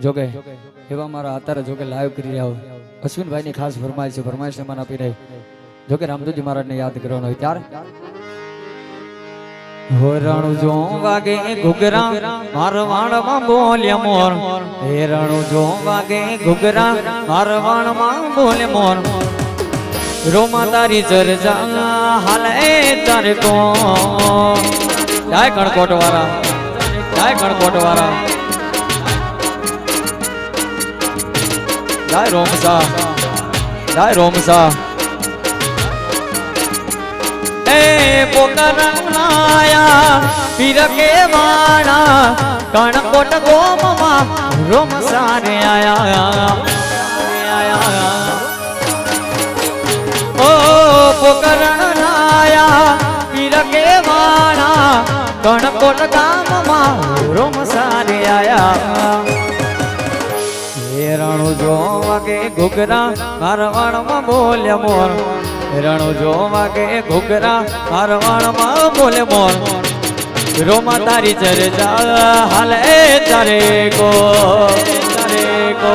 જોકે એવા મારા અત્યારે જોકે લાઈવ કરી રહ્યા હોય અશ્વિનભાઈ ની ખાસ ફરમાઈશ છે, ફરમાઈશ મને આપી રહી જોકે રામદુજી મહારાજને યાદ કરવાનો હોય ત્યારે હોરણું જો વાગે ઘુઘરા મારવાડમાં બોલ્યા મોર, હેરણું જો વાગે ઘુઘરા મારવાડમાં બોલે મોર, રોમા તારી ચર્ચા હાલે તારે કો જય કણકોટ વાળા, જય કણકોટ વાળા, જય રોમસા, જય રોમસા. પોકરણાયા પીર કે વાણા કણકોટ ગોમમાં રોમ સારે આયા, ઓ પોકરણાયા પીર કે વાણા કણકોટ ગામમાં રોમ સારે આયા. હેરણું જોવા કે ઘુઘરા મારવાડમાં બોલ્યા મોર, હેરણું જોવા કે ઘુઘરા મારવાડમાં બોલે મોર, રોમા તારી ચર્ચા હાલે તારે કો, તારે કો.